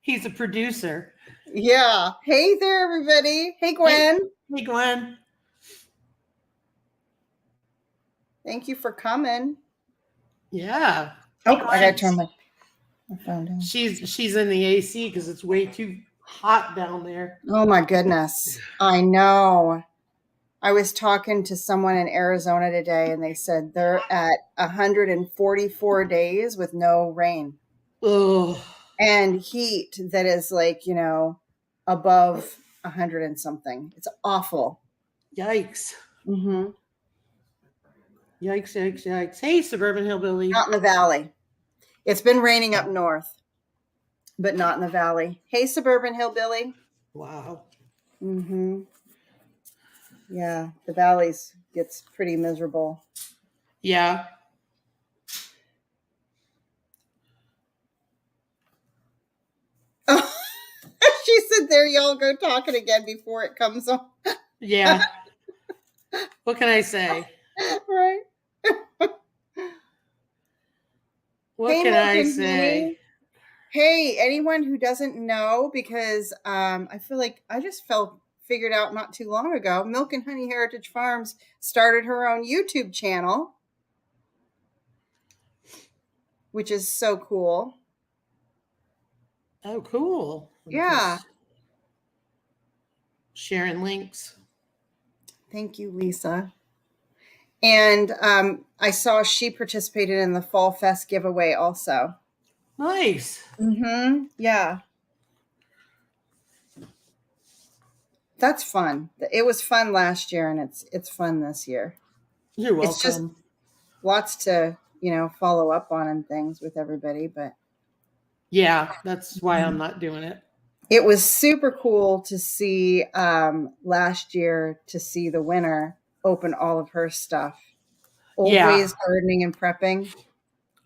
He's a producer. Yeah. Hey there, everybody. Hey, Gwen. Hey, Gwen. Thank you for coming. Yeah. Oh, I gotta turn my phone down. She's in the AC because it's way too hot down there. Oh my goodness. I know. I was talking to someone in Arizona today and they said they're at 144 days with no rain. Ugh. And heat that is like, above 100 and something. It's awful. Yikes. Mm-hmm. Yikes. Hey, Suburban Hillbilly. Not in the valley. It's been raining up north, but not in the valley. Hey, Suburban Hillbilly. Wow. Mm-hmm. Yeah, the valleys gets pretty miserable. Yeah. Oh, she said, there y'all go talking again before it comes on. Yeah. What can I say? Right. What can I say? Hey, anyone who doesn't know, because I feel like I just figured out not too long ago, Milk and Honey Heritage Farms started her own YouTube channel, which is so cool. Oh, cool. Yeah. Sharing links. Thank you, Lisa. And I saw she participated in the Fall Fest giveaway also. Nice. Mm-hmm. Yeah. That's fun. It was fun last year, and it's fun this year. You're welcome. It's just lots to, follow up on and things with everybody, but yeah, that's why I'm not doing it. It was super cool to see last year to see the winner open all of her stuff. Old Ways Gardening and Prepping.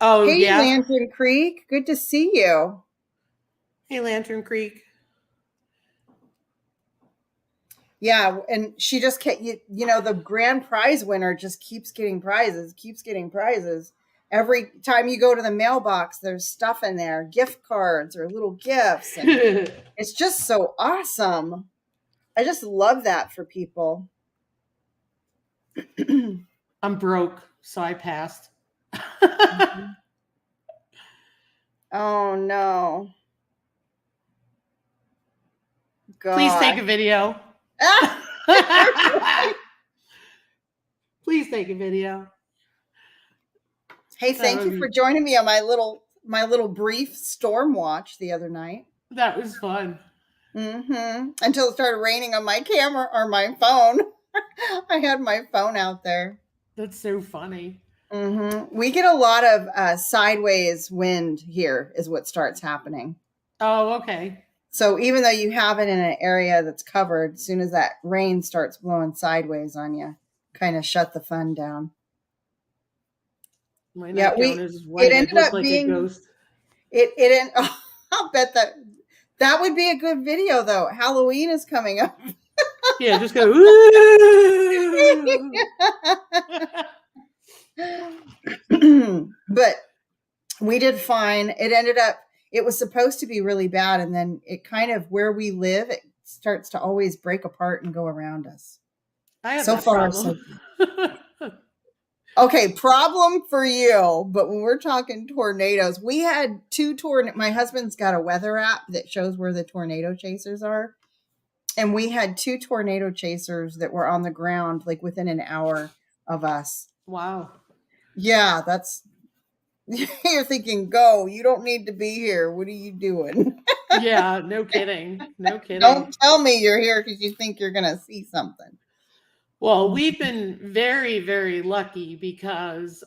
Oh, hey, yeah. Lantern Creek. Good to see you. Hey, Lantern Creek. Yeah, and she just kept, the grand prize winner just keeps getting prizes. Every time you go to the mailbox, there's stuff in there, gift cards or little gifts. And it's just so awesome. I just love that for people. I'm broke, so I passed. Oh, no. God. Please take a video. Please take a video. Hey, thank you for joining me on my little brief storm watch the other night. That was fun. Mm-hmm. Until it started raining on my camera or my phone. I had my phone out there. That's so funny. Mm-hmm. We get a lot of sideways wind here is what starts happening. Oh, okay. So even though you have it in an area that's covered, as soon as that rain starts blowing sideways on you, kind of shut the fun down. My nightgown is white. It ended up like being a ghost. I'll bet that would be a good video though. Halloween is coming up. Yeah, just go. But we did fine. It was supposed to be really bad, and then it kind of where we live, it starts to always break apart and go around us. I have so that far. Okay, problem for you. But when we're talking tornadoes, we had two tornadoes. My husband's got a weather app that shows where the tornado chasers are. And we had two tornado chasers that were on the ground, like within an hour of us. Wow. Yeah, you're thinking, go, you don't need to be here. What are you doing? Yeah, no kidding. No kidding. Don't tell me you're here because you think you're going to see something. Well, we've been very, very lucky because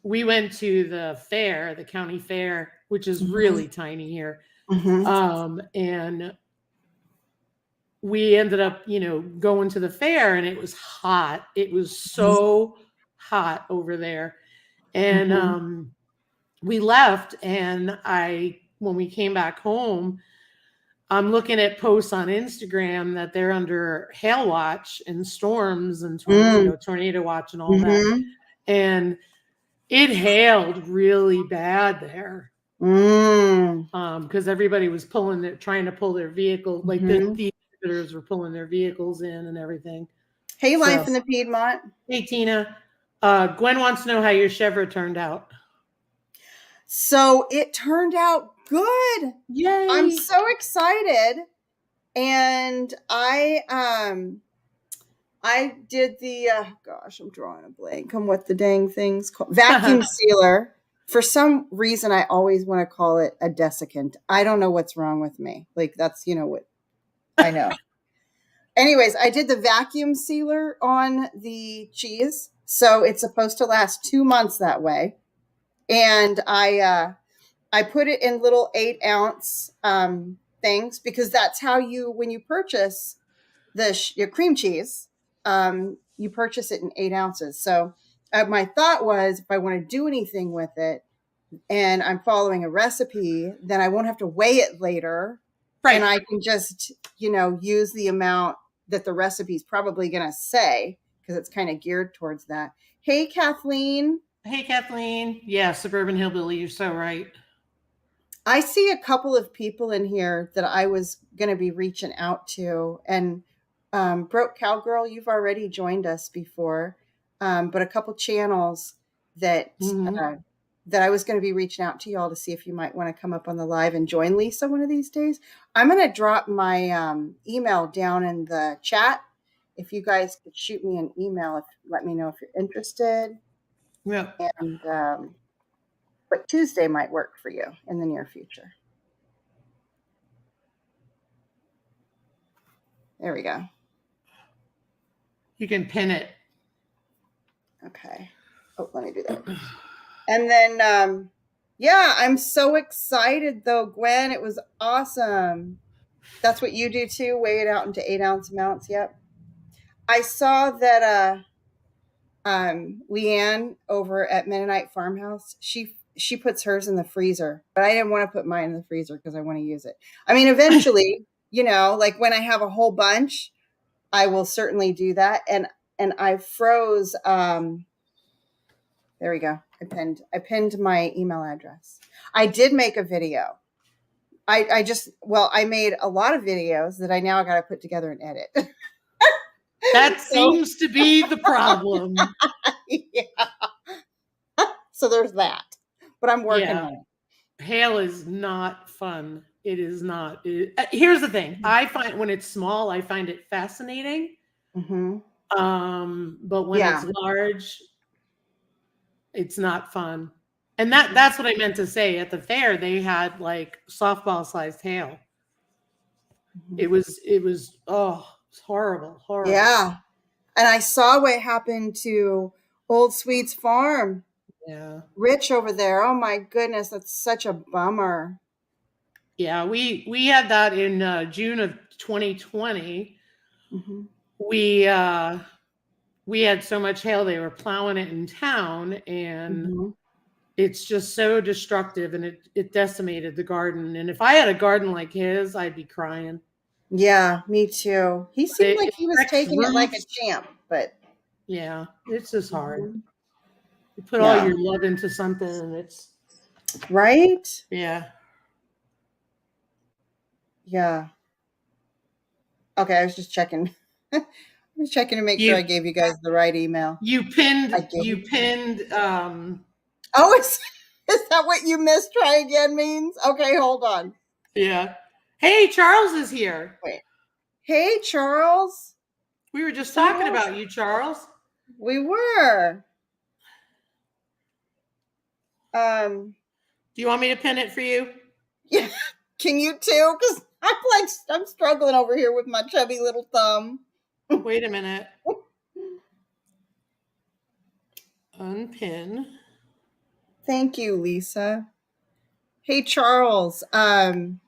we went to the fair, the county fair, which is really tiny here. Mm-hmm. And we ended up, going to the fair, and it was hot. It was so hot over there. And we left, and when we came back home, I'm looking at posts on Instagram that they're under hail watch and storms and tornado watch and all that. And it hailed really bad there. because everybody was trying to pull their vehicle, like the exhibitors were pulling their vehicles in and everything. Hey, Life in the Piedmont. Hey, Tina. Gwen wants to know how your Chevrolet turned out. So it turned out good. Yay! I'm so excited. And I did the gosh, I'm drawing a blank on what the dang thing's called. Vacuum sealer. For some reason, I always want to call it a desiccant. I don't know what's wrong with me. Like, that's, what I know. Anyways, I did the vacuum sealer on the cheese. So it's supposed to last 2 months that way. And I put it in little 8-ounce things, because that's how when you purchase your cream cheese, you purchase it in 8 ounces. So my thought was, if I want to do anything with it and I'm following a recipe, then I won't have to weigh it later. Right. And I can just, use the amount that the recipe is probably going to say, because it's kind of geared towards that. Hey, Kathleen. Hey, Kathleen. Yeah, Suburban Hillbilly. You're so right. I see a couple of people in here that I was going to be reaching out to. And Broke Cowgirl, you've already joined us before. But a couple channels that that I was going to be reaching out to y'all to see if you might want to come up on the live and join Lisa one of these days. I'm going to drop my email down in the chat. If you guys could shoot me an email, let me know if you're interested. Yeah. And but Tuesday might work for you in the near future. There we go. You can pin it. Okay. Oh, let me do that. And then, I'm so excited though, Gwen. It was awesome. That's what you do too? Weigh it out into 8-ounce amounts? Yep. I saw that Leanne over at Mennonite Farmhouse, she puts hers in the freezer, but I didn't want to put mine in the freezer because I want to use it. I mean, eventually, like when I have a whole bunch, I will certainly do that. And I froze, there we go. I pinned my email address. I did make a video. I made a lot of videos that I now got to put together and edit. That seems to be the problem. Yeah. So there's that. But I'm working on it. Hail is not fun. It is not. Here's the thing. I find when it's small, I find it fascinating. Mm-hmm. But when it's large, it's not fun. And that's what I meant to say. At the fair, they had like softball-sized hail. Mm-hmm. It was it's horrible. Yeah. And I saw what happened to Old Sweet's farm. Yeah. Rich over there. Oh my goodness, that's such a bummer. Yeah, we had that in June of 2020. Mm-hmm. We had so much hail, they were plowing it in town, and it's just so destructive, and it decimated the garden. And if I had a garden like his, I'd be crying. Yeah, me too. He seemed like he was taking it like a champ, but yeah, it's just hard. You put all your love into something, and it's right. Yeah. Yeah. Okay, I was just checking. I was checking to make sure I gave you guys the right email. You pinned. Oh, is that what you missed? Try again means? Okay, hold on. Yeah. Hey, Charles is here. Wait. Hey, Charles. We were just talking about you, Charles. We were. Do you want me to pin it for you? Yeah. Can you too? Because I'm struggling over here with my chubby little thumb. Wait a minute. Unpin. Thank you, Lisa. Hey, Charles. I'm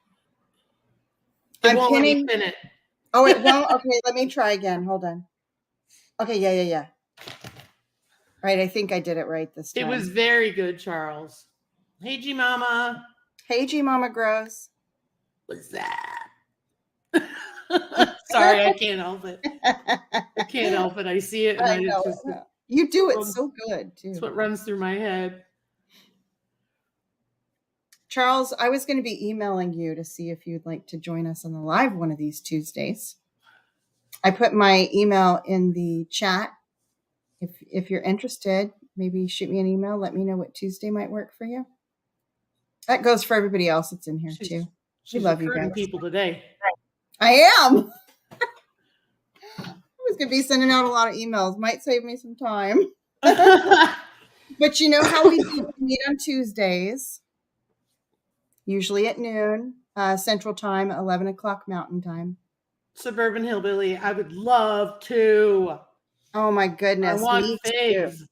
pinning. Pin it. Oh, it won't? Okay, let me try again. Hold on. Okay, yeah. Right, I think I did it right this time. It was very good, Charles. Hey, G Mama. Hey, G Mama Gross. What's that? Sorry, I can't help it. I see it. And you do it so good, too. It's what runs through my head. Charles, I was going to be emailing you to see if you'd like to join us on the live one of these Tuesdays. I put my email in the chat. If you're interested, maybe shoot me an email. Let me know what Tuesday might work for you. That goes for everybody else that's in here too. We She's love you recruiting guys. people today. I am. I was going to be sending out a lot of emails. Might save me some time. But you know how we do? We meet on Tuesdays, usually at noon Central Time, 11 o'clock Mountain Time. Suburban Hillbilly, I would love to. Oh my goodness. I want figs. Too.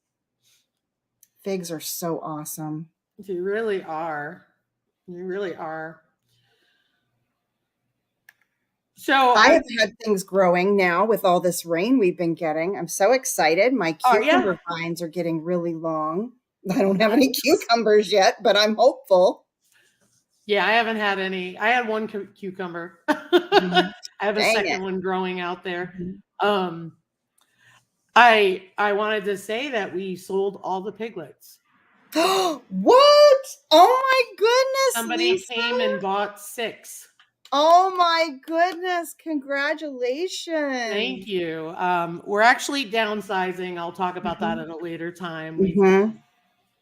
Figs are so awesome. You really are. You really are. So I have had things growing now with all this rain we've been getting. I'm so excited. My cucumber vines are getting really long. I don't have any cucumbers yet, but I'm hopeful. Yeah, I haven't had any. I had one cucumber. I have a second one growing out there. I wanted to say that we sold all the piglets. What? Oh my goodness. Somebody Lisa. came and bought 6. Oh my goodness. Congratulations. Thank you. We're actually downsizing. I'll talk about that at a later time.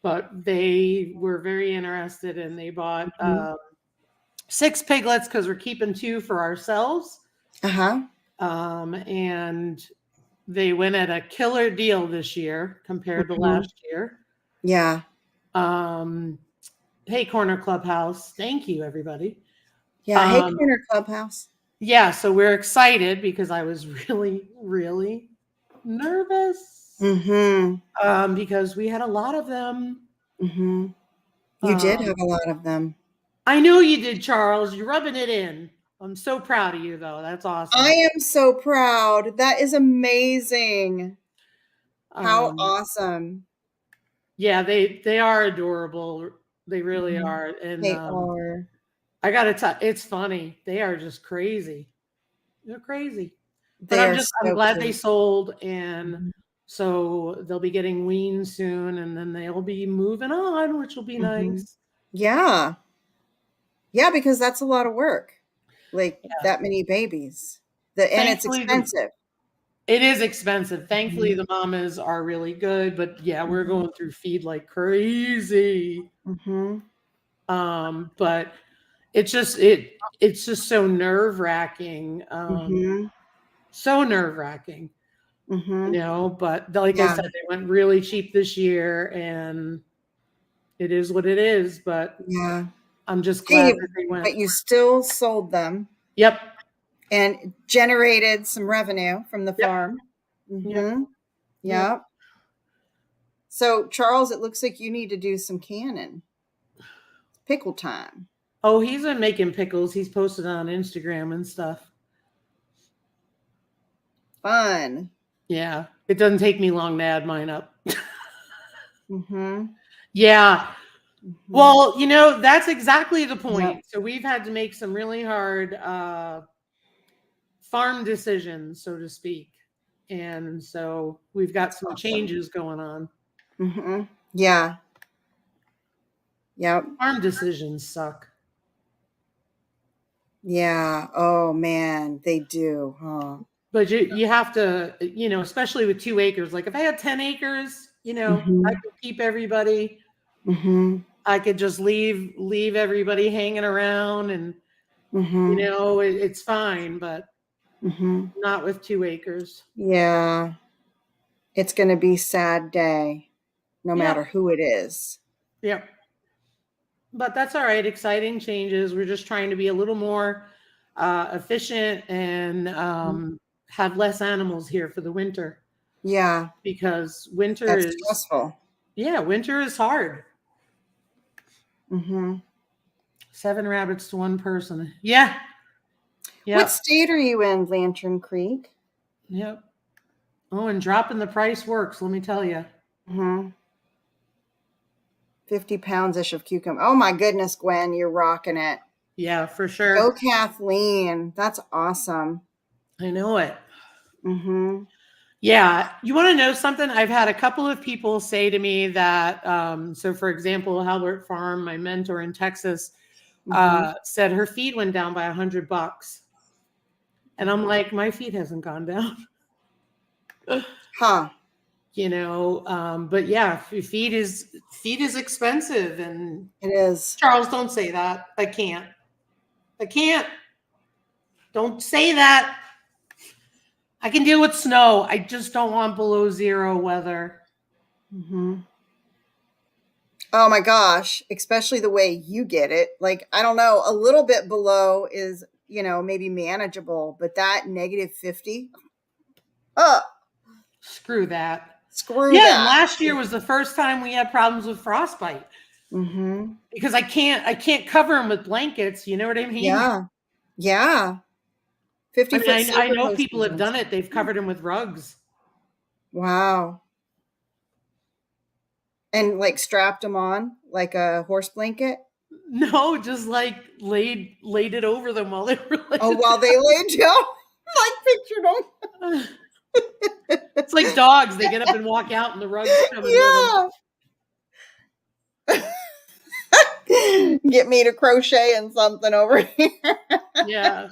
But they were very interested and they bought 6 piglets because we're keeping 2 for ourselves. And they went at a killer deal this year compared to last year. Yeah. Hey, Corner Clubhouse. Thank you, everybody. Yeah. Hey, Corner Clubhouse. Yeah. So we're excited because I was really, really nervous. Because we had a lot of them. You did have a lot of them. I know you did, Charles. You're rubbing it in. I'm so proud of you, though. That's awesome. I am so proud. That is amazing. How awesome. Yeah, they are adorable. They really are. And they are. I got to tell it's funny. They are just crazy. They're crazy. But I'm glad they sold. And so they'll be getting weaned soon. And then they'll be moving on, which will be nice. Yeah. Yeah, because that's a lot of work. Like that many babies. And it's expensive. It is expensive. Thankfully, the mamas are really good. But yeah, we're going through feed like crazy. But it's just so nerve-wracking. So nerve-wracking. You know, but like I said, they went really cheap this year and it is what it is. But yeah, I'm just glad that they went. But you still sold them. Yep. And generated some revenue from the farm. Yep. So, Charles, it looks like you need to do some canning. Pickle time. Oh, he's been making pickles. He's posted on Instagram and stuff. Fun. Yeah. It doesn't take me long to add mine up. Yeah. Well, you know, that's exactly the point. So we've had to make some really hard farm decisions, so to speak. And so we've got some changes going on. Yeah. Yep. Farm decisions suck. Yeah. Oh, man. They do, huh? But you have to, you know, especially with 2 acres. Like if I had 10 acres, you know, I could keep everybody. I could just leave everybody hanging around and, you know, it's fine, but not with 2 acres. Yeah. It's going to be a sad day, no matter who it is. Yep. But that's all right. Exciting changes. We're just trying to be a little more efficient and have less animals here for the winter. Yeah. Because winter is stressful. Yeah, winter is hard. 7 rabbits to 1 person. Yeah. What state are you in, Lantern Creek? Yep. Oh, and dropping the price works, let me tell you. 50 pounds-ish of cucumber. Oh my goodness, Gwen, you're rocking it. Yeah, for sure. Go Kathleen. That's awesome. I know it. Yeah. You want to know something? I've had a couple of people say to me that, so for example, Halbert Farm, my mentor in Texas, said her feed went down by $100. And I'm like, my feed hasn't gone down. Huh. But yeah, feed is expensive. And It is. Charles, don't say that. I can't. Don't say that. I can deal with snow. I just don't want below zero weather. Oh my gosh, especially the way you get it. Like, I don't know, a little bit below is, maybe manageable, but that -50, Screw that. screw Yeah, and that. last year was the first time we had problems with frostbite because I can't cover them with blankets. You know what I mean? Yeah. Yeah. 50-foot I silver know people toasties have and done stuff. it. They've covered them with rugs. Wow. And like strapped them on like a horse blanket. No, just like laid it over them while they were like. Oh, while they laid down. I pictured them. It's like dogs. They get up and walk out, and the rug's coming with them. Yeah. Get me to crochet and something over here. Yeah.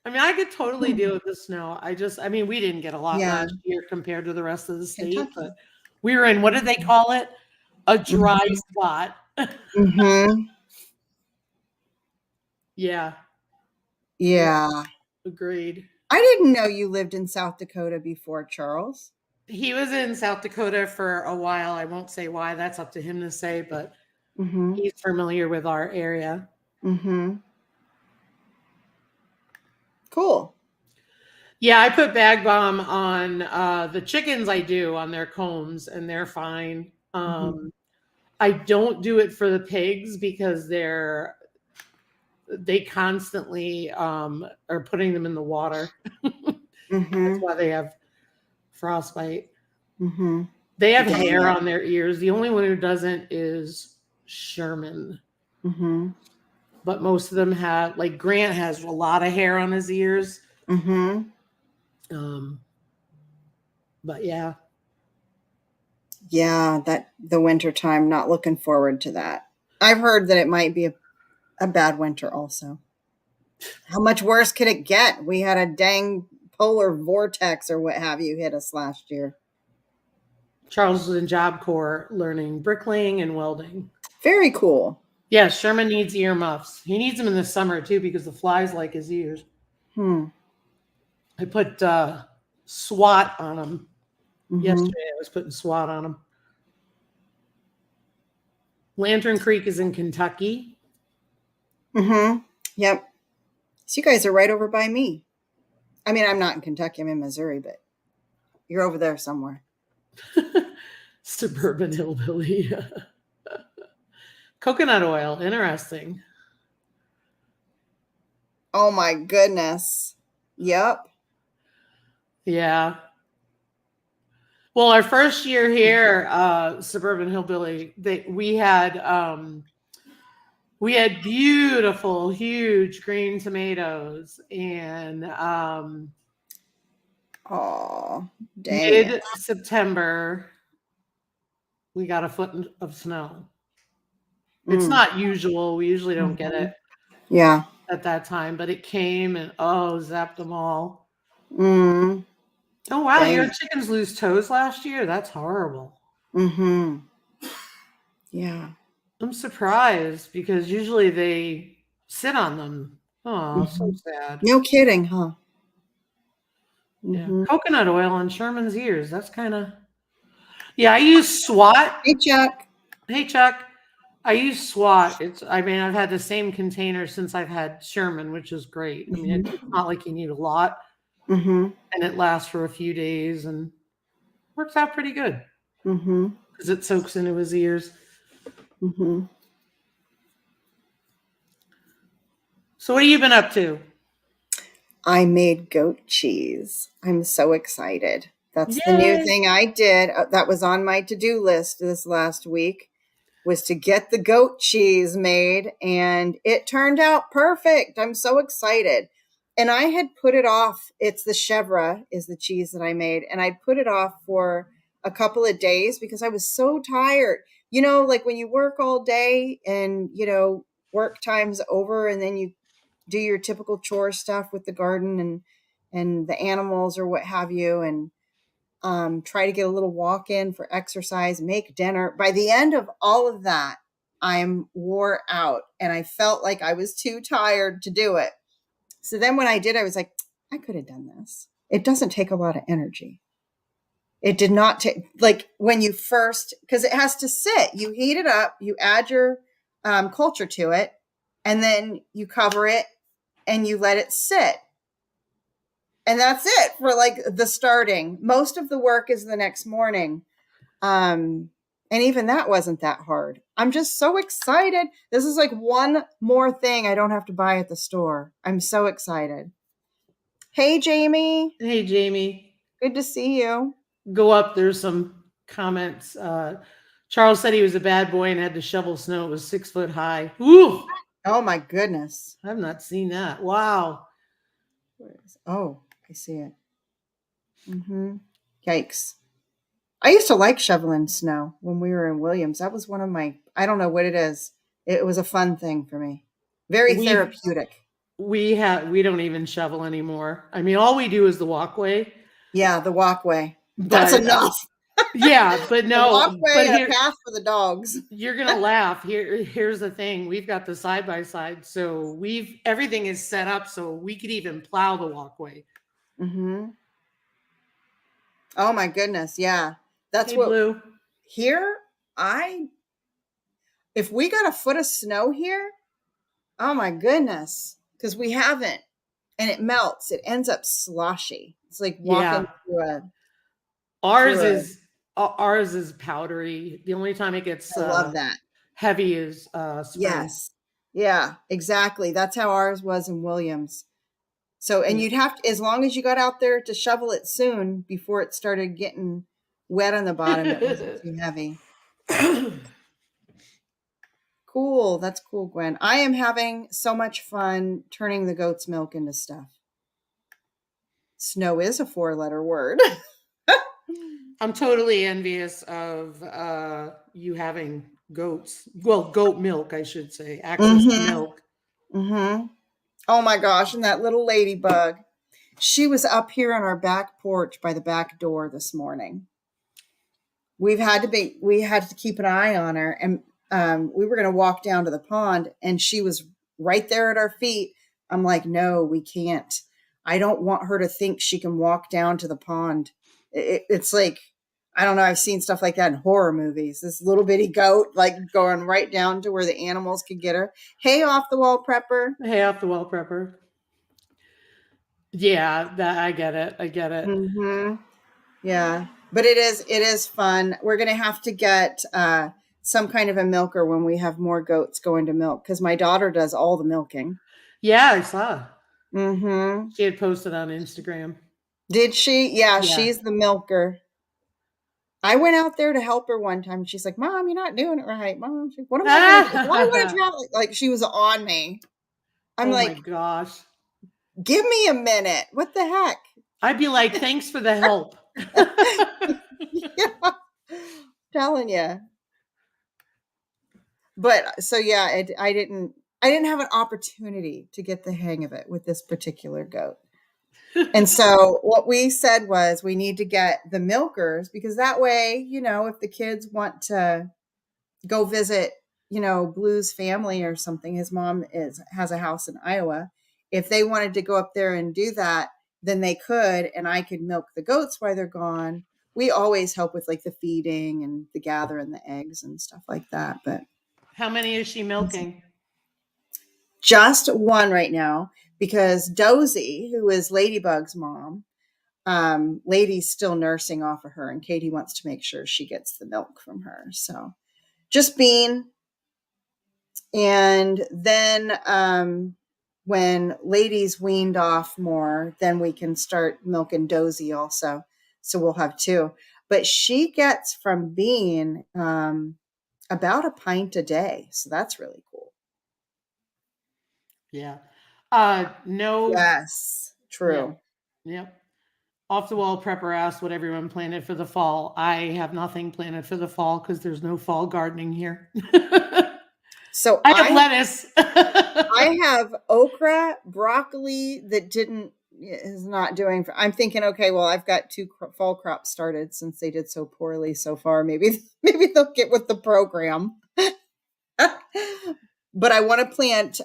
I mean, I could totally deal with the snow. We didn't get a lot Yeah. last year compared to the rest of the state, Kentucky. but we were in, what did they call it? A dry spot. Yeah. Yeah. Agreed. I didn't know you lived in South Dakota before, Charles. He was in South Dakota for a while. I won't say why. That's up to him to say, but he's familiar with our area. Cool. Yeah, I put bag balm on the chickens. I do on their combs, and they're fine. I don't do it for the pigs because they constantly are putting them in the water. That's why they have frostbite. They have hair on their ears. The only one who doesn't is Sherman. But most of them have, like Grant has a lot of hair on his ears. But yeah. Yeah, the winter time, not looking forward to that. I've heard that it might be a bad winter also. How much worse could it get? We had a dang polar vortex or what have you hit us last year. Charles was in Job Corps learning bricklaying and welding. Very cool. Yeah, Sherman needs ear muffs. He needs them in the summer too because the flies like his ears. I put SWAT on him. Yesterday I was putting SWAT on him. Lantern Creek is in Kentucky. Yep. So you guys are right over by me. I mean, I'm not in Kentucky. I'm in Missouri, but you're over there somewhere. Suburban hillbilly. Coconut oil. Interesting. Oh my goodness. Yep. Yeah. Well, our first year here, Suburban Hillbilly, we had beautiful, huge green tomatoes, and mid-September, we got a foot of snow. It's not usual. We usually don't get it. Yeah. At that time, but it came and zapped them all. Oh wow, your chickens lose toes last year? That's horrible. Yeah. I'm surprised because usually they sit on them. Oh, so sad. No kidding, huh? Yeah. Coconut oil on Sherman's ears. That's kind of. Yeah, I use SWAT. Hey, Chuck. Hey, Chuck. I use SWAT. I've had the same container since I've had Sherman, which is great. I mean, it's not like you need a lot. And it lasts for a few days and works out pretty good. Because it soaks into his ears. So what have you been up to? I made goat cheese. I'm so excited. That's the new thing I did. That was on my to-do list this last week, was to get the goat cheese made, and it turned out perfect. I'm so excited. And I had put it off. It's the chèvre is the cheese that I made. And I put it off for a couple of days because I was so tired. Like when you work all day and, work time's over and then you do your typical chore stuff with the garden and the animals or what have you. And try to get a little walk in for exercise, make dinner. By the end of all of that, I'm wore out and I felt like I was too tired to do it. So then when I did, I was like, I could have done this. It doesn't take a lot of energy. It did not take, like when you first, because it has to sit, you heat it up, you add your culture to it, and then you cover it and you let it sit. And that's it for like the starting. Most of the work is the next morning. And even that wasn't that hard. I'm just so excited. This is like one more thing I don't have to buy at the store. I'm so excited. Hey, Jamie. Hey, Jamie. Good to see you. Go up. There's some comments. Charles said he was a bad boy and had to shovel snow. It was 6 foot high. Ooh, Oh, my goodness. I've not seen that. Wow. Oh, I see it. Yikes. I used to like shoveling snow when we were in Williams. That was one of my, I don't know what it is. It was a fun thing for me. Very therapeutic. We don't even shovel anymore. I mean, all we do is the walkway. Yeah, the walkway. That's enough. Yeah, but no. The walkway and a path for the dogs. You're gonna laugh. Here's the thing. We've got the side by side, so everything is set up so we could even plow the walkway. Oh my goodness, yeah. That's what Blue. Here, if we got a foot of snow here, oh my goodness, because we haven't, and it melts. It ends up sloshy. It's like walking through Ours is powdery. The only time it gets I love that. Heavy is spring. Yes. Yeah, exactly. That's how ours was in Williams. So, and you'd have to, as long as you got out there to shovel it soon before it started getting wet on the bottom, it wasn't too heavy. Cool. That's cool, Gwen. I am having so much fun turning the goat's milk into stuff. Snow is a 4-letter word. I'm totally envious of you having goats. Well, goat milk, I should say. Access to milk. Oh my gosh. And that little ladybug. She was up here on our back porch by the back door this morning. We had to keep an eye on her, and we were going to walk down to the pond, and she was right there at our feet. I'm like, no, we can't. I don't want her to think she can walk down to the pond. It's like, I don't know. I've seen stuff like that in horror movies. This little bitty goat, like going right down to where the animals could get her. Hey, off the wall prepper. Hey, off the wall prepper. Yeah, I get it. I get it. Yeah, but it is fun. We're going to have to get some kind of a milker when we have more goats going to milk, because my daughter does all the milking. Yeah, I saw. She had posted on Instagram. Did she? Yeah, she's the milker. I went out there to help her one time. She's like, Mom, you're not doing it right. Mom, what am I doing? Why would I travel? Like, she was on me. I'm like, oh my gosh. Give me a minute. What the heck? I'd be like, thanks for the help. Yeah, telling you. But so yeah, I didn't have an opportunity to get the hang of it with this particular goat. And so what we said was we need to get the milkers, because that way, if the kids want to go visit, Blue's family or something, his mom has a house in Iowa. If they wanted to go up there and do that, then they could, and I could milk the goats while they're gone. We always help with like the feeding and the gathering the eggs and stuff like that. But how many is she milking? Just one right now, because Dozy, who is Ladybug's mom, Lady's still nursing off of her, and Katie wants to make sure she gets the milk from her. So just Bean. And then when Lady's weaned off more, then we can start milking Dozy also. So we'll have 2. But she gets from Bean about a pint a day. So that's really cool. Yeah. No. Yes, Yep. true. Yep. Off the wall prepper asked what everyone planted for the fall. I have nothing planted for the fall because there's no fall gardening here. So I have lettuce. I have okra, broccoli that is not doing. I'm thinking, okay, well, I've got two fall crops started since they did so poorly so far. Maybe they'll get with the program. But I want to plant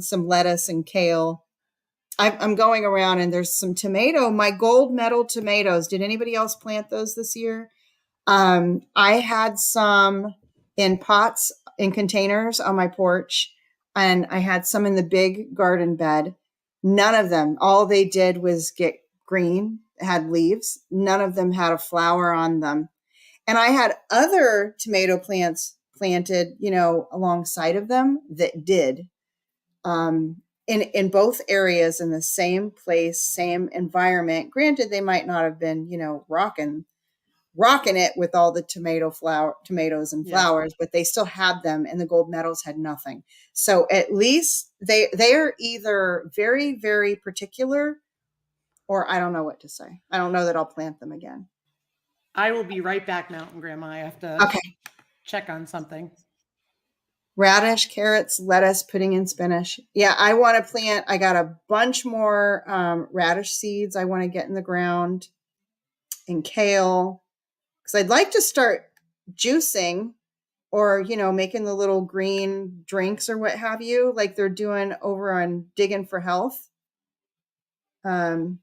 some lettuce and kale. I'm going around and there's some my gold medal tomatoes. Did anybody else plant those this year? I had some in pots in containers on my porch, and I had some in the big garden bed. None of them, all they did was get green, had leaves. None of them had a flower on them. And I had other tomato plants planted, alongside of them that did. In both areas, in the same place, same environment. Granted, they might not have been, rocking it with all the tomatoes and flowers, but they still had them, and the gold medals had nothing. So at least they are either very, very particular, or I don't know what to say. I don't know that I'll plant them again. I will be right back, Mountain Grandma. I have to check on something. Radish, carrots, lettuce, pudding, and spinach. Yeah, I want to plant. I got a bunch more radish seeds I want to get in the ground, and kale, because I'd like to start juicing or, making the little green drinks or what have you, like they're doing over on Digging for Health. I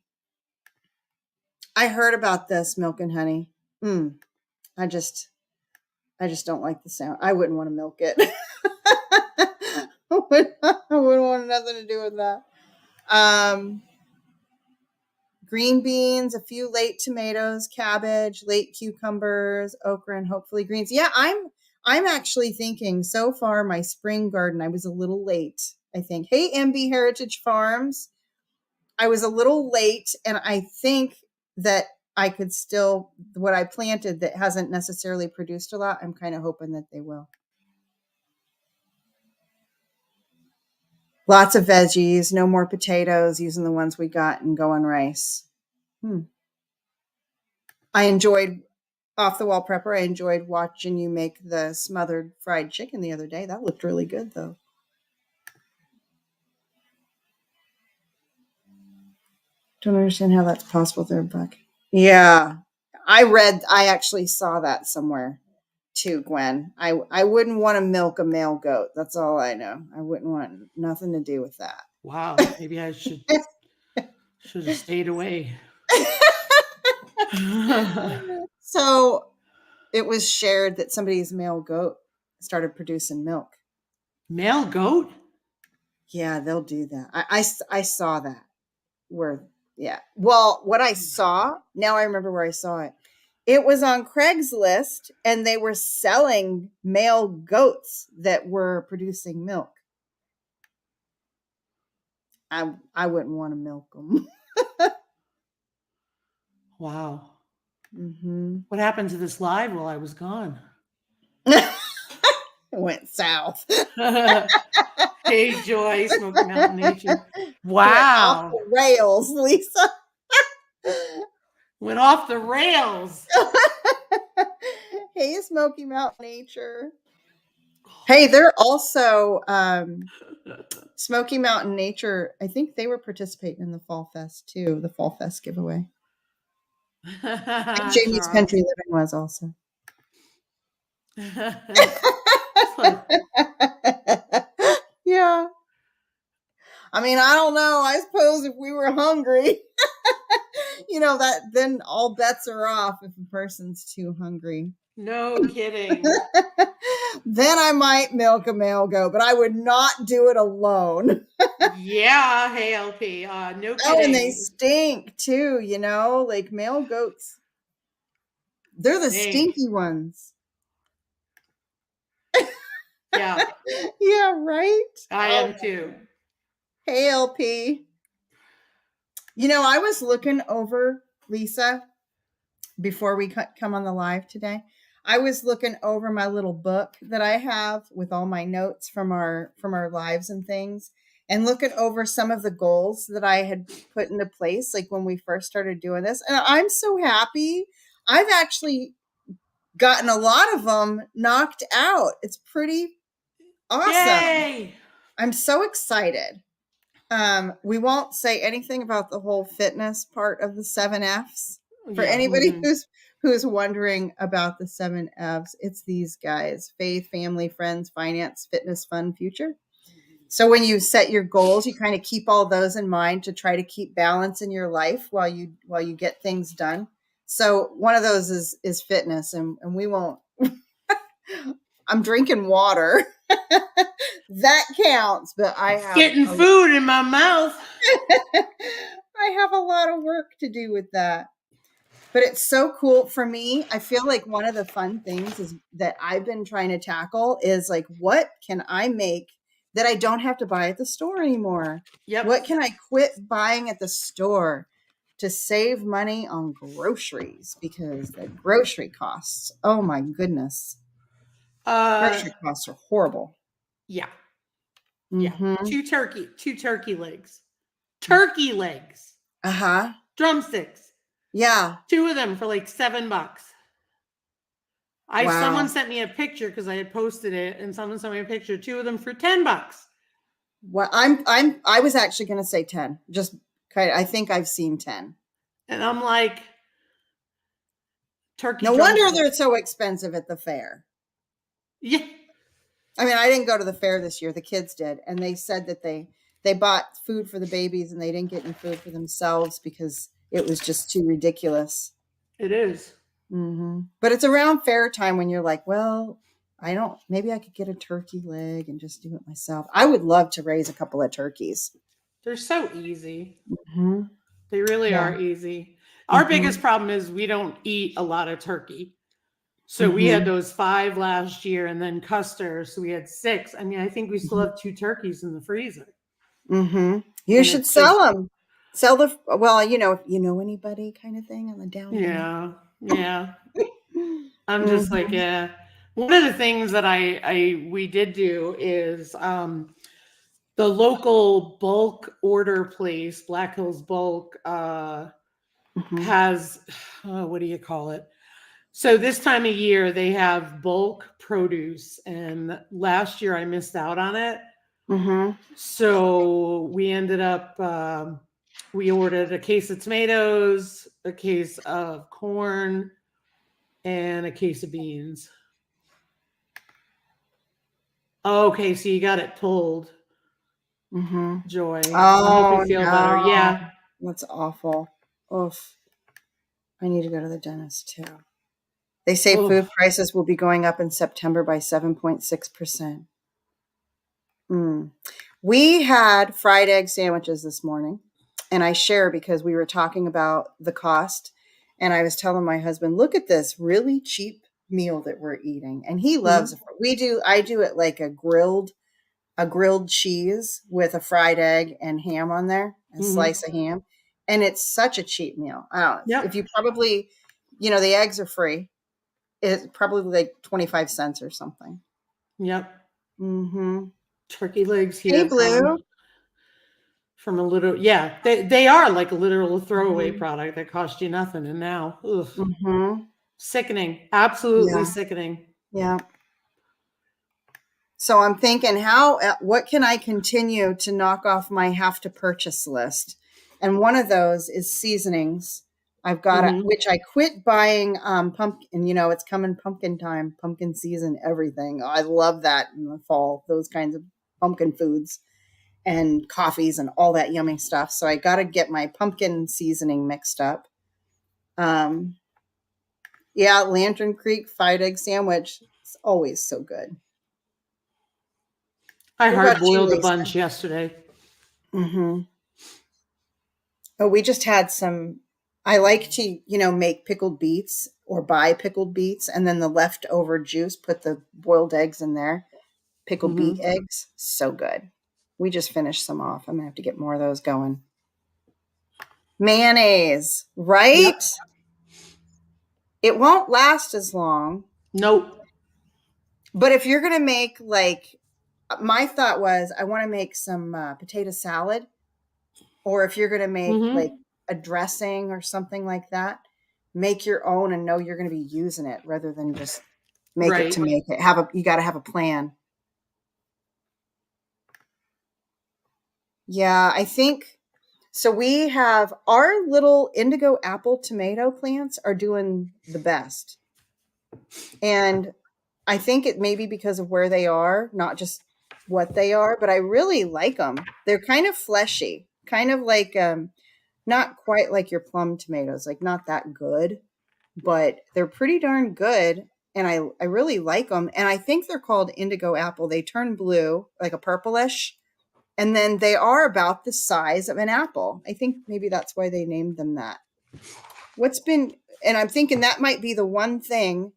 heard about this milk and honey. I just don't like the sound. I wouldn't want to milk it. I wouldn't want nothing to do with that. Green beans, a few late tomatoes, cabbage, late cucumbers, okra, and hopefully greens. Yeah, I'm actually thinking so far my spring garden, I was a little late, I think. Hey, MB Heritage Farms. I was a little late, and I think that I could still, what I planted that hasn't necessarily produced a lot, I'm kind of hoping that they will. Lots of veggies, no more potatoes, using the ones we got, and going rice. I enjoyed Off the Wall Prepper. I enjoyed watching you make the smothered fried chicken the other day. That looked really good, though. Don't understand how that's possible there, Buck. Yeah. I actually saw that somewhere too, Gwen. I wouldn't want to milk a male goat. That's all I know. I wouldn't want nothing to do with that. Wow. Maybe I should have stayed away. So it was shared that somebody's male goat started producing milk. Male goat? Yeah, they'll do that. I saw that. Well, what I saw, now I remember where I saw it. It was on Craigslist, and they were selling male goats that were producing milk. I wouldn't want to milk them. Wow. Mm-hmm. What happened to this live while I was gone? It went south. Hey, Joy, Smoky Mountain Nature. Wow. Went off the rails, Lisa. Went off the rails. Hey, Smoky Mountain Nature. Hey, they're also Smoky Mountain Nature. I think they were participating in the Fall Fest too, the Fall Fest giveaway. Jamie's Country Living was also. Yeah. I mean, I don't know. I suppose if we were hungry, that then all bets are off if a person's too hungry. No kidding. Then I might milk a male goat, but I would not do it alone. Yeah, hey LP. No kidding. Oh, and they stink too, like male goats. They're the stinky ones. Yeah. Yeah, right? I am too. Hey, LP. I was looking over, Lisa, before we come on the live today. I was looking over my little book that I have with all my notes from our lives and things. and looking over some of the goals that I had put into place, like when we first started doing this. And I'm so happy. I've actually gotten a lot of them knocked out. It's pretty awesome. Yay! I'm so excited. We won't say anything about the whole fitness part of the 7Fs. For anybody who's wondering about the 7Fs, it's these guys: faith, family, friends, finance, fitness, fun, future. So when you set your goals, you kind of keep all those in mind to try to keep balance in your life while you get things done. So one of those is fitness, and we won't. I'm drinking water. That counts, but I have getting food in my mouth. I have a lot of work to do with that. But it's so cool for me. I feel like one of the fun things is that I've been trying to tackle is like, what can I make that I don't have to buy at the store anymore? Yep. What can I quit buying at the store to save money on groceries? Because the grocery costs, oh my goodness. Grocery costs are horrible. Yeah. Mm-hmm. Yeah. Two turkey legs. Turkey legs. Uh-huh. Drumsticks. Yeah. 2 of them for like $7. Wow. Someone sent me a picture because I had posted it, and someone sent me a picture. 2 of them for $10. Well, I was actually going to say 10. Just kind of, I think I've seen 10. And I'm like, turkey. No wonder they're so expensive at the fair. Yeah. I mean, I didn't go to the fair this year. The kids did, and they said that they bought food for the babies and they didn't get any food for themselves because it was just too ridiculous. It is. Mm-hmm. But it's around fair time when you're like, well, maybe I could get a turkey leg and just do it myself. I would love to raise a couple of turkeys. They're so easy. Mm-hmm. They really are easy. Our biggest problem is we don't eat a lot of turkey. So we had those 5 last year, and then Custer. So we had 6. I mean, I think we still have 2 turkeys in the freezer. Mm-hmm. You should sell them. Sell if you know anybody kind of thing on the down. Yeah. I'm just like, yeah. One of the things that we did do is the local bulk order place, Black Hills Bulk, has what do you call it? So this time of year they have bulk produce, and last year I missed out on it. So we ended up we ordered a case of tomatoes, a case of corn, and a case of beans. Okay, so you got it pulled. Joy. Oh, I hope you feel better. Yeah. That's awful. Oof. I need to go to the dentist too. They say food prices will be going up in September by 7.6%. We had fried egg sandwiches this morning, and I share because we were talking about the cost, and I was telling my husband, look at this really cheap meal that we're eating, and he loves it. I do it like a grilled cheese with a fried egg and ham on there, a slice of ham, and it's such a cheap meal. I don't know. If you probably, the eggs are free. It's probably like 25 cents or something. Yep. Turkey legs here. Hey, Blue. From a little, they are like a literal throwaway product that cost you nothing. And now, sickening, absolutely sickening. Yeah. So I'm thinking, what can I continue to knock off my have to purchase list? And one of those is seasonings. I've got which I quit buying pumpkin. It's coming pumpkin time, pumpkin season, everything. I love that in the fall, those kinds of pumpkin foods and coffees and all that yummy stuff. So I got to get my pumpkin seasoning mixed up. Lantern Creek fried egg sandwich. It's always so good. I hard boiled a bunch yesterday. Oh, we just had some. I like to, make pickled beets or buy pickled beets, and then the leftover juice, put the boiled eggs in there. Pickled beet eggs, so good. We just finished some off. I'm gonna have to get more of those going. Mayonnaise, right? Yep. It won't last as long. Nope. But if you're gonna make like my thought was I want to make some potato salad, or if you're going to make like Mm-hmm. a dressing or something like that, make your own and know you're going to be using it rather than just make it to Right. make it. You got to have a plan. Yeah, I think so. We have our little indigo apple tomato plants are doing the best. And I think it may be because of where they are, not just what they are, but I really like them. They're kind of fleshy, kind of like not quite like your plum tomatoes, like not that good, but they're pretty darn good. And I really like them. And I think they're called indigo apple. They turn blue, like a purplish, and then they are about the size of an apple. I think maybe that's why they named them that. What's been, and I'm thinking that might be the one thing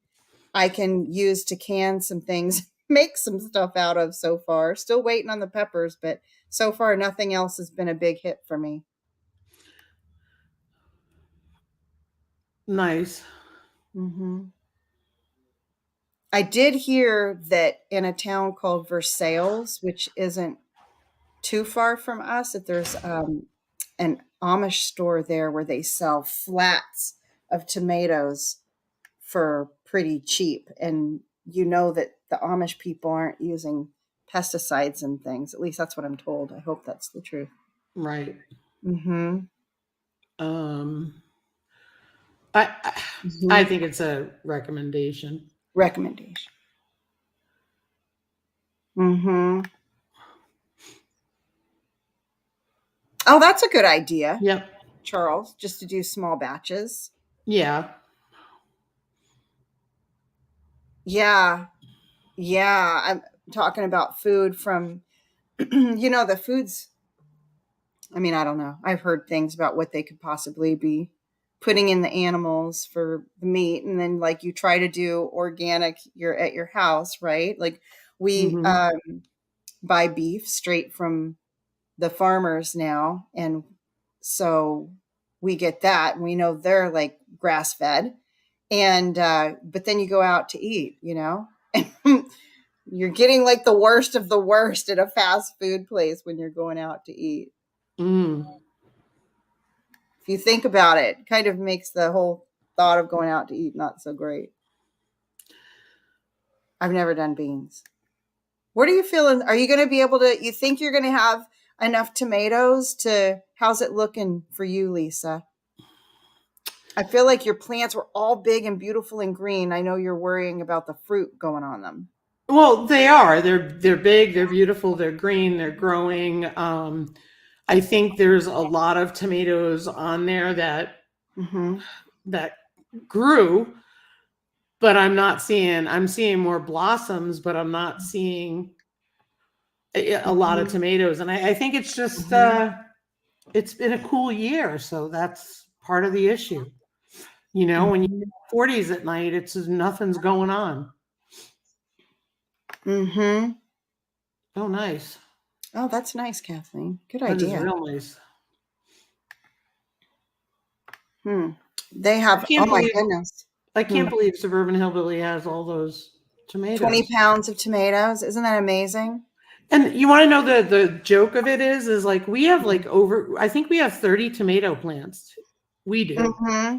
I can use to can some things, make some stuff out of so far. Still waiting on the peppers, but so far nothing else has been a big hit for me. Nice. Hmm. I did hear that in a town called Versailles, which isn't too far from us, that there's an Amish store there where they sell flats of tomatoes for pretty cheap. And you know that the Amish people aren't using pesticides and things. At least that's what I'm told. I hope that's the truth. Right. Mm-hmm. Um, I Mm-hmm. think it's a recommendation. Recommendation. Mm-hmm. Oh, that's a good idea, Yep. Charles, just to do small batches. Yeah. Yeah. Yeah. I'm talking about food from, the foods. I mean, I don't know. I've heard things about what they could possibly be putting in the animals for the meat. And then like you try to do organic, you're at your house, right? Like we Mm-hmm. buy beef straight from the farmers now. And so we get that and we know they're like grass fed. And but then you go out to eat, you're getting like the worst of the worst at a fast food place when you're going out to eat. Mm. If you think about it, kind of makes the whole thought of going out to eat not so great. I've never done beans. What are you feeling? Are you going to be able to, you think you're going to have enough tomatoes to, how's it looking for you, Lisa? I feel like your plants were all big and beautiful and green. I know you're worrying about the fruit going on them. Well, they are. They're big, they're beautiful, they're green, they're growing. I think there's a lot of tomatoes on there Mm-hmm. that grew, but I'm seeing more blossoms, but I'm not seeing a lot of Mm-hmm. tomatoes. And I think it's just Mm-hmm. it's been a cool year, so that's part of the issue. When you Mm-hmm. get 40s at night, it's nothing's going on. Mm-hmm. Oh, nice. Oh, that's nice, Kathleen. Good That is idea. real nice. Hmm. They I have, oh can't my believe goodness. I Hmm. can't believe Suburban Hillbilly has all those 20 tomatoes. pounds of tomatoes. Isn't that amazing? And you want to know the joke of it is like we have like over I think we have 30 tomato plants. We do. Mm-hmm.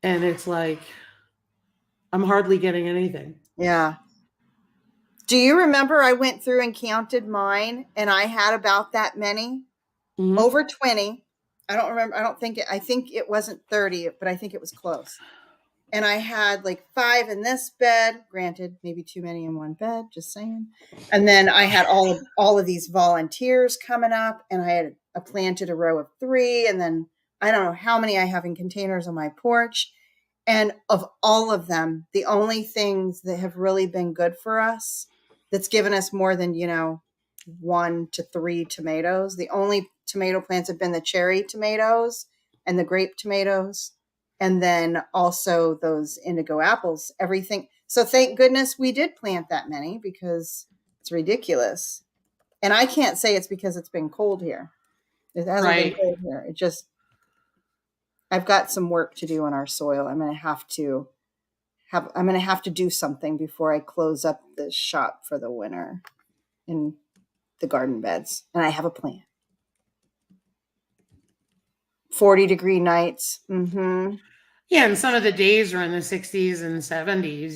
And it's like I'm hardly getting anything. Yeah. Do you remember I went through and counted mine and I had about that many? Hmm. Over 20. I don't remember. I think it wasn't 30, but I think it was close. And I had like 5 in this bed, granted, maybe too many in one bed, just saying. And then I had all of these volunteers coming up and I planted a row of 3 and then I don't know how many I have in containers on my porch. And of all of them, the only things that have really been good for us, that's given us more than, 1 to 3 tomatoes, the only tomato plants have been the cherry tomatoes and the grape tomatoes. And then also those indigo apples, everything. So thank goodness we did plant that many because it's ridiculous. And I can't say it's because it's been cold here. It hasn't been Right. cold here. I've got some work to do on our soil. I'm going to have to do something before I close up the shop for the winter. in the garden beds, and I have a plan. 40-degree nights. Mm-hmm. Yeah, and some of the days are in the 60s and 70s.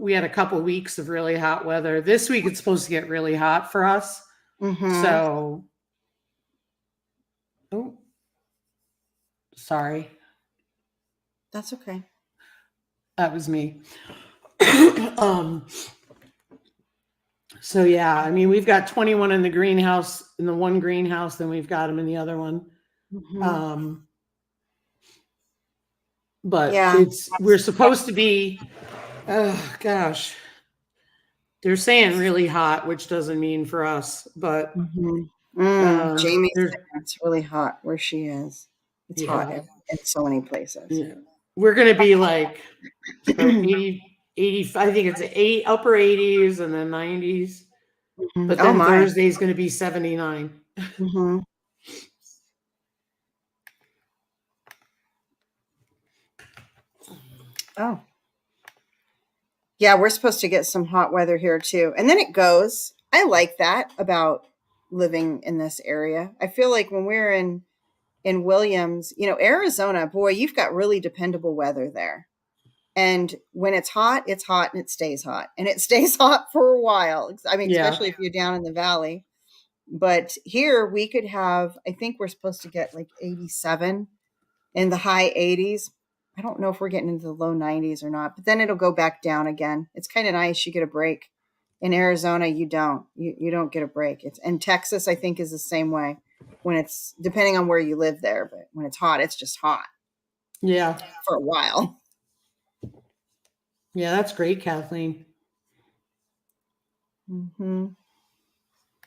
We had a couple weeks of really hot weather. This week it's supposed to get really hot for us. Mm-hmm. So, oh, sorry, That's okay. that was me. um, so yeah, I mean, we've got 21 in the greenhouse, in the one greenhouse, then we've got them in the other one. Mm-hmm. But Yeah. we're supposed to be, oh gosh, they're saying really hot, which doesn't mean for us, but Jamie's there's, saying it's really hot where she is. It's hot yeah, in so many places. yeah. We're going to be like, so 80, I think it's upper 80s and then 90s. But Oh then my. Thursday's going to be 79. Mm-hmm. Oh. Yeah, we're supposed to get some hot weather here too. And then it goes. I like that about living in this area. I feel like when we're in Williams, Arizona, boy, you've got really dependable weather there. And when it's hot and it stays hot. And it stays hot for a while. I mean, Yeah. especially if you're down in the valley. But here we could have, I think we're supposed to get like 87 in the high 80s. I don't know if we're getting into the low 90s or not, but then it'll go back down again. It's kind of nice. You get a break. In Arizona, you don't. You don't get a break. And Texas, I think, is the same way. When it's depending on where you live there, but when it's hot, it's just hot. Yeah. For a while. Yeah, that's great, Kathleen. Mm-hmm.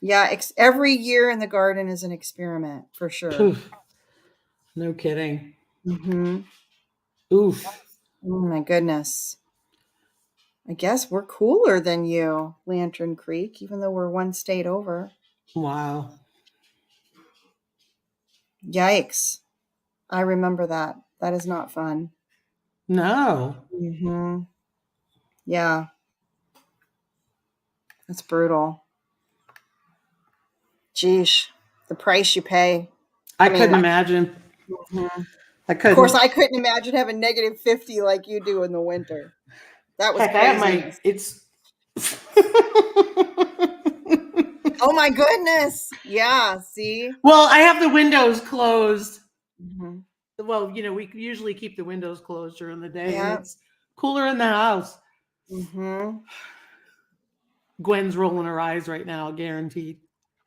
Yeah, every year in the garden is an experiment for sure. No kidding. Mm-hmm. Oof. Oh my goodness. I guess we're cooler than you, Lantern Creek, even though we're one state over. Wow. Yikes. I remember that. That is not fun. No. Mm-hmm. Yeah. That's brutal. Geesh. The price you pay. I couldn't imagine. Mm-hmm. I couldn't. Of course, I couldn't imagine having negative 50 like you do in the winter. That was Heck, crazy. I have it's. Oh my goodness. Yeah, see? Well, I have the windows closed. Mm-hmm. Well, we usually keep the windows closed during the day, Yeah. and it's cooler in the house. Mm-hmm. Gwen's rolling her eyes right now, guaranteed.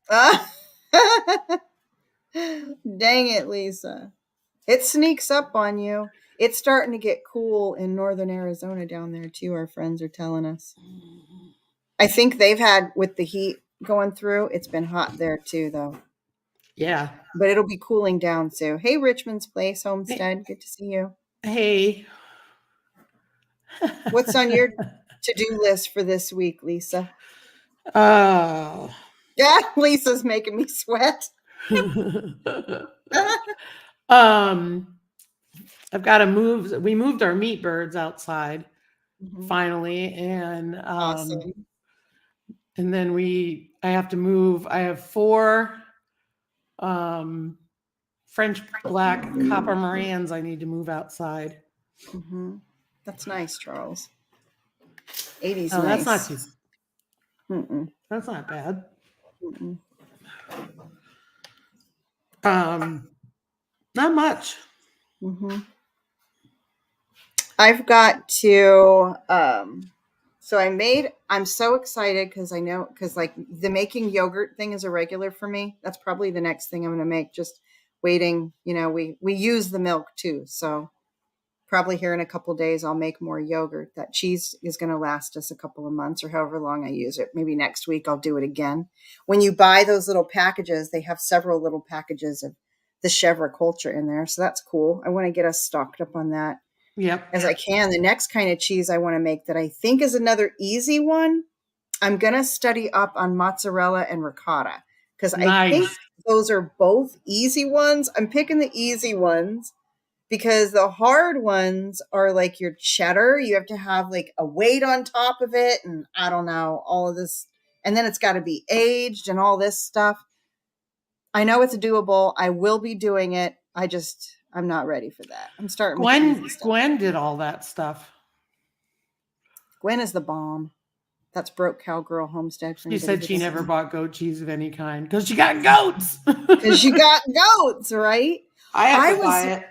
Dang it, Lisa. It sneaks up on you. It's starting to get cool in northern Arizona down there, too, our friends are telling us. I think they've had, with the heat going through, it's been hot there, too, though. Yeah. But it'll be cooling down, too. Hey, Richmond's Place, Homestead. Good to see you. Hey. What's on your to-do list for this week, Lisa? Oh. Yeah, Lisa's making me sweat. I've got to move. We moved our meat birds outside finally, and awesome. And then I have to move. I have 4 French black copper Morans I need to move outside. Mm-hmm. That's nice, Charles. 80s Oh, nice. that's not too. Mm-mm. That's not bad. Mm-mm. Not much. Mm-hmm. I've got to. So I'm so excited because like the making yogurt thing is a regular for me. That's probably the next thing I'm going to make. Just waiting. We use the milk too, so probably here in a couple of days I'll make more yogurt. That cheese is going to last us a couple of months or however long I use it. Maybe next week I'll do it again. When you buy those little packages, they have several little packages of the chèvre culture in there. So that's cool. I want to get us stocked up on that. Yep. As I can. The next kind of cheese I want to make that I think is another easy one, I'm going to study up on mozzarella and ricotta because I think those are both easy ones. I'm picking the easy ones because the hard ones are like your cheddar. You have to have like a weight on top of it. And I don't know, all of this and then it's got to be aged and all this stuff. I know it's doable. I will be doing it. I'm not ready for that. I'm starting with easy stuff. Gwen did all that stuff. Gwen is the bomb. That's Broke Cowgirl Homestead. She said she never bought goat cheese of any kind because she got goats. Because she got goats, right? I have to buy it.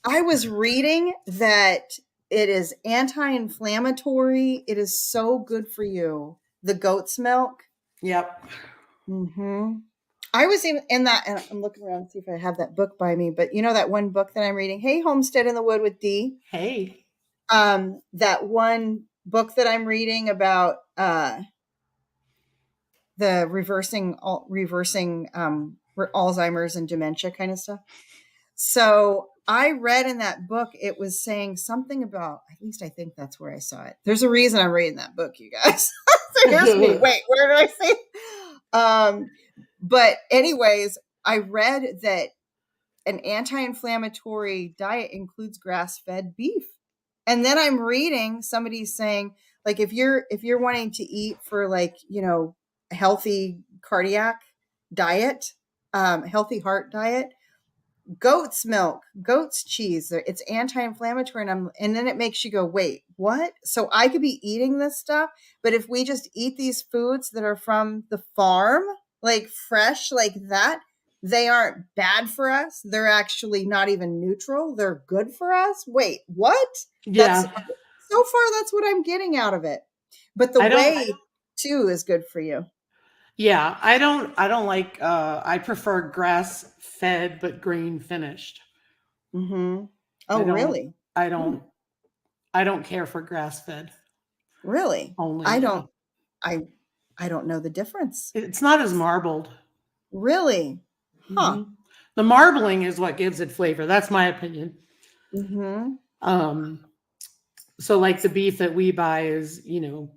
I was reading that it is anti-inflammatory. It is so good for you. The goat's milk. Yep. Mm-hmm. I was even in that, and I'm looking around to see if I have that book by me, but you know that one book that I'm reading, Hey, Homestead in the Wood with Dee? Hey. That one book that I'm reading about the reversing Alzheimer's and dementia kind of stuff. So I read in that book, it was saying something about, at least I think that's where I saw it. There's a reason I'm reading that book, you guys. So here's me. Wait, where did I see? But anyways, I read that an anti-inflammatory diet includes grass-fed beef. And then I'm reading somebody saying, like, if you're wanting to eat for like, you know, a healthy cardiac diet, healthy heart diet, goat's milk, goat's cheese, it's anti-inflammatory. And then it makes you go, wait, what? So I could be eating this stuff, but if we just eat these foods that are from the farm, like fresh, like that, they aren't bad for us. They're actually not even neutral. They're good for us. Wait, what? Yeah. So far, that's what I'm getting out of it. But the whey too is good for you. Yeah, I don't like, I prefer grass fed, but grain finished. Mm-hmm. Oh, really? I don't care for grass fed. Really? Only. I don't know the difference. It's not as marbled. Really? Huh. Mm-hmm. The marbling is what gives it flavor. That's my opinion. Mm-hmm. So like the beef that we buy is, you know,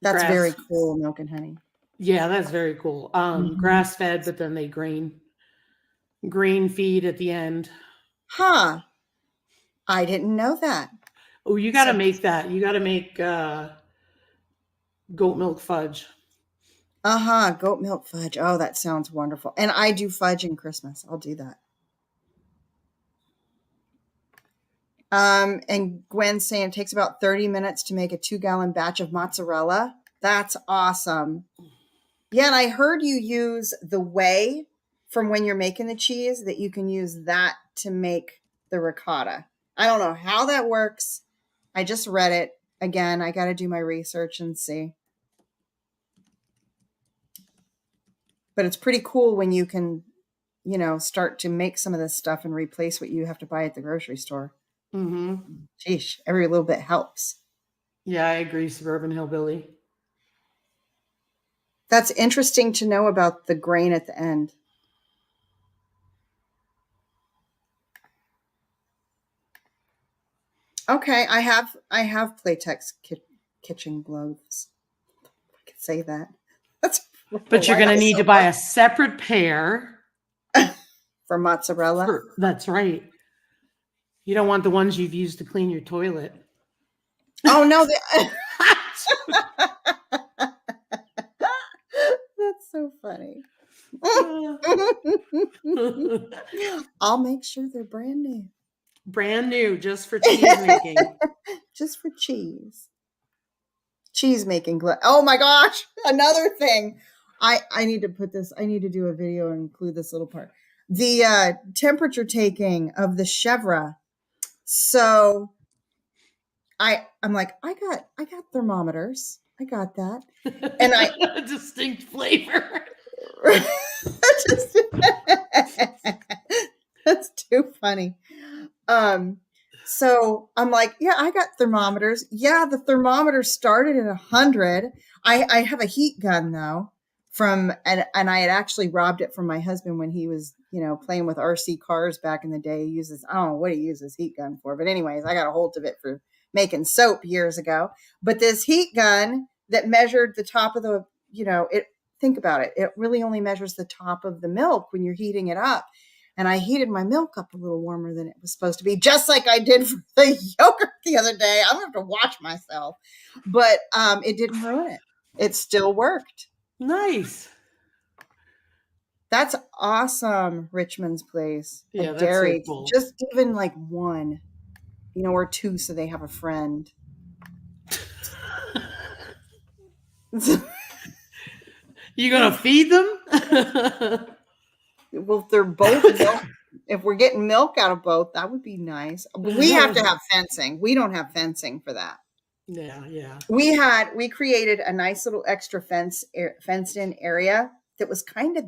that's very cool, milk and honey. Yeah, that's very cool. Grass fed, but then they grain feed at the end. Huh. I didn't know that. Oh, you got to make that. You got to make goat milk fudge. Goat milk fudge. Oh, that sounds wonderful. And I do fudge in Christmas. I'll do that. And Gwen's saying it takes about 30 minutes to make a 2-gallon batch of mozzarella. That's awesome. Yeah, and I heard you use the whey from when you're making the cheese, that you can use that to make the ricotta. I don't know how that works. I just read it. Again, I got to do my research and see. But it's pretty cool when you can, you know, start to make some of this stuff and replace what you have to buy at the grocery store. Mm-hmm. Sheesh, every little bit helps. Yeah, I agree, Suburban Hillbilly. That's interesting to know about the grain at the end. Okay, I have Playtex kitchen gloves. I can say that. But you're going to need to buy a separate pair for mozzarella. That's right. You don't want the ones you've used to clean your toilet. Oh no! That's so funny. I'll make sure they're brand new. Brand new, just for cheese making. Just for cheese. Cheese making glove. Oh my gosh! Another thing. I need to put this. I need to do a video and include this little part. The temperature taking of the chevre. So I'm like, I got thermometers. I got that. And a distinct flavor. That's too funny. So I'm like, yeah, I got thermometers. Yeah, the thermometer started at 100. I have a heat gun though and I had actually robbed it from my husband when he was, you know, playing with RC cars back in the day. He uses, I don't know what he uses heat gun for, but anyways, I got a hold of it for making soap years ago. But this heat gun that measured the top of the, you know, think about it. It really only measures the top of the milk when you're heating it up. And I heated my milk up a little warmer than it was supposed to be, just like I did for the yogurt the other day. I'm going to have to watch myself. But it didn't ruin it. It still worked. Nice. That's awesome, Richmond's Place. Yeah, A that's so dairy, cool. just even like one, or two, so they have a friend. You gonna feed them? Well, if they're both milk, if we're getting milk out of both, that would be nice. But we have to have fencing. We don't have fencing for that. Yeah. We created a nice little extra fenced in area that was kind of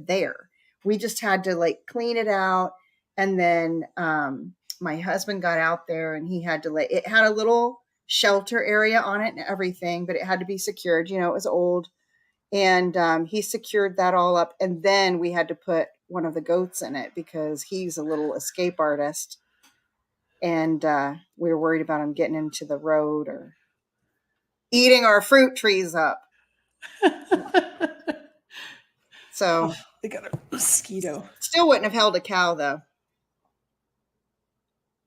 there. We just had to like clean it out, and then my husband got out there and he had to it had a little shelter area on it and everything, but it had to be secured. It was old, and he secured that all up, and then we had to put one of the goats in it because he's a little escape artist, and we were worried about him getting into the road or eating our fruit trees up. So they got a mosquito. Still wouldn't have held a cow though.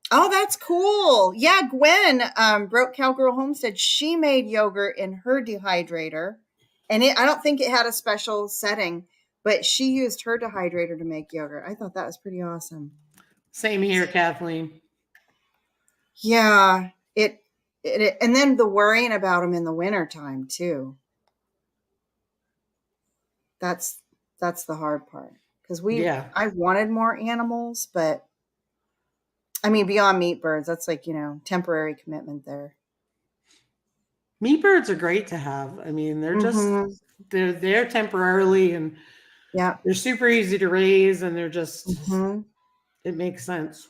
Oh, that's cool. Yeah, Gwen, Broke Cowgirl Homestead, she made yogurt in her dehydrator. And I don't think it had a special setting, but she used her dehydrator to make yogurt. I thought that was pretty awesome. Same here, Kathleen. Yeah, it and then the worrying about them in the wintertime too. That's the hard part. Because I wanted more animals, but I mean, beyond meat birds, that's like, temporary commitment there. Meat birds are great to have. I mean, they're just, they're there temporarily, and they're super easy to raise, and they're just, it makes sense.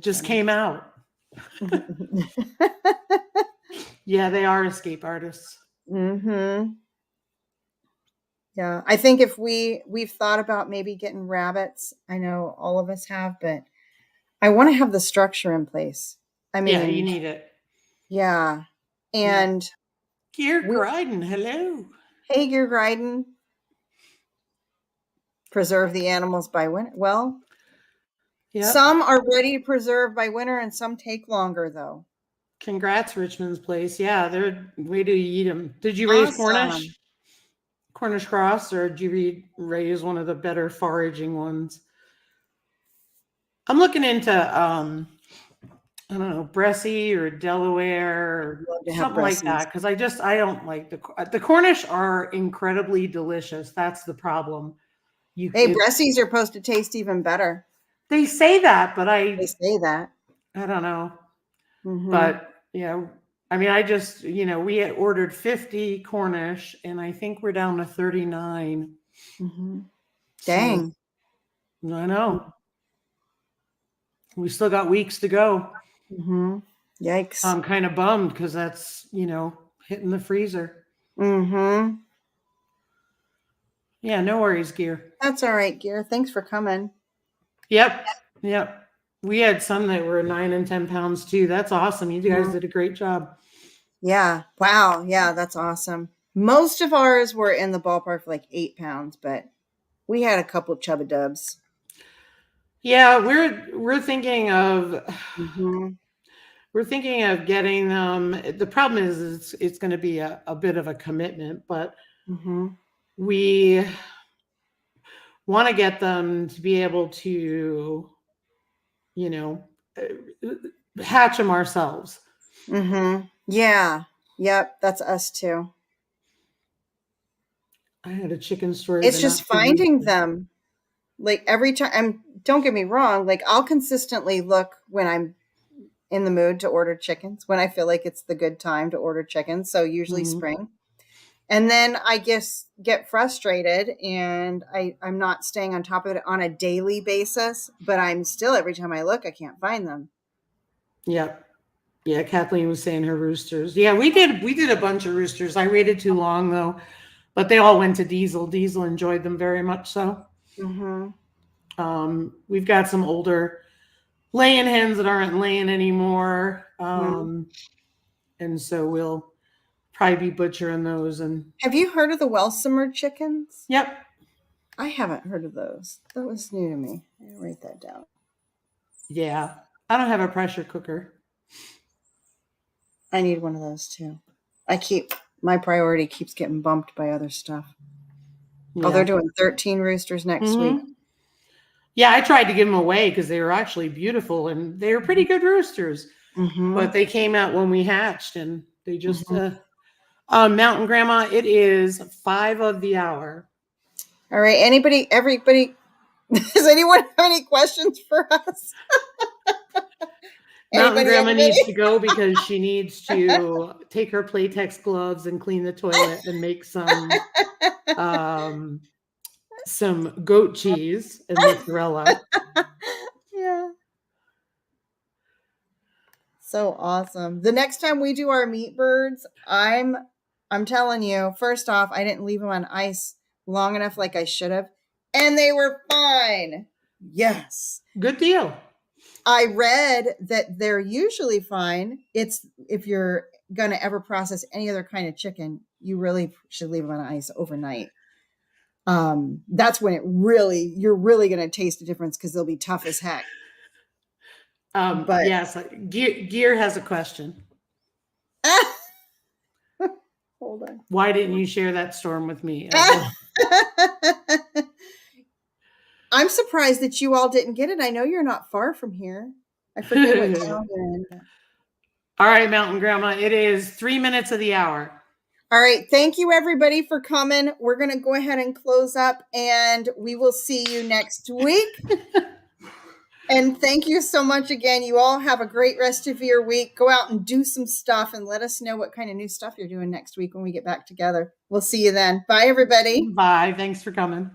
Just came out. Yeah, they are escape artists. Yeah, I think if we've thought about maybe getting rabbits. I know all of us have, but I want to have the structure in place. I mean, yeah, you need it. Yeah, and Gear Gryden, hello. Hey, Gear Gryden. Preserve the animals by winter. Well, some are ready to preserve by winter, and some take longer though. Congrats, Richmond's Place. Yeah, they're way to eat them. Did you raise Cornish cross, or did you raise one of the better foraging ones? I'm looking into I don't know, Bressie or Delaware or something like that, because I don't like the Cornish are incredibly delicious. That's the problem. Bressies are supposed to taste even better. They say that, but they say that. I don't know. But I mean, I just, we had ordered 50 Cornish, and I think we're down to 39. Dang. So, I know. We still got weeks to go. Yikes. I'm kind of bummed because that's, hitting the freezer. Yeah, no worries, Gear. That's all right, Gear. Thanks for coming. Yep. We had some that were 9 and 10 pounds too. That's awesome. You guys did a great job. Yeah. Wow. Yeah, that's awesome. Most of ours were in the ballpark for like 8 pounds, but we had a couple chubba dubs. Yeah, we're thinking of getting them. The problem is it's going to be a bit of a commitment, but we want to get them to be able to, hatch them ourselves. Yeah. Yep. That's us too. I had a chicken story. It's just finding them. Like every time, don't get me wrong, like I'll consistently look when I'm in the mood to order chickens, when I feel like it's the good time to order chickens. So usually spring. And then I just get frustrated, and I'm not staying on top of it on a daily basis, but I'm still, every time I look, I can't find them. Yeah. Yeah. Kathleen was saying her roosters. Yeah, we did a bunch of roosters. I waited too long though, but they all went to Diesel. Diesel enjoyed them very much so. We've got some older laying hens that aren't laying anymore. And so we'll probably be butchering those. And Have you heard of the well-simmered chickens? yep. I haven't heard of those. That was new to me. I didn't write that down. Yeah. I don't have a pressure cooker. I need one of those too. My priority keeps getting bumped by other stuff. Yeah. Oh, they're doing 13 roosters next week. Yeah, I tried to give them away because they were actually beautiful and they were pretty good roosters. But they came out when we hatched and they just Mountain Grandma, it is 5 of the hour. All right. Everybody, does anyone have any questions for us? Mountain Grandma needs to go because she needs to take her Playtex gloves and clean the toilet and make some goat cheese and mozzarella. Yeah. So awesome. The next time we do our meat birds, I'm telling you, first off, I didn't leave them on ice long enough like I should have, and they were fine. Yes. Good deal. I read that they're usually fine. It's if you're going to ever process any other kind of chicken, you really should leave them on ice overnight. That's when you're really going to taste a difference because they'll be tough as heck. But yes, Gear has a question. Hold on. Why didn't you share that storm with me? I'm surprised that you all didn't get it. I know you're not far from here. I forget what town you're in. All right, Mountain Grandma, it is 3 minutes of the hour. All right. Thank you, everybody, for coming. We're going to go ahead and close up, and we will see you next week. And thank you so much again. You all have a great rest of your week. Go out and do some stuff and let us know what kind of new stuff you're doing next week when we get back together. We'll see you then. Bye, everybody. Bye. Thanks for coming.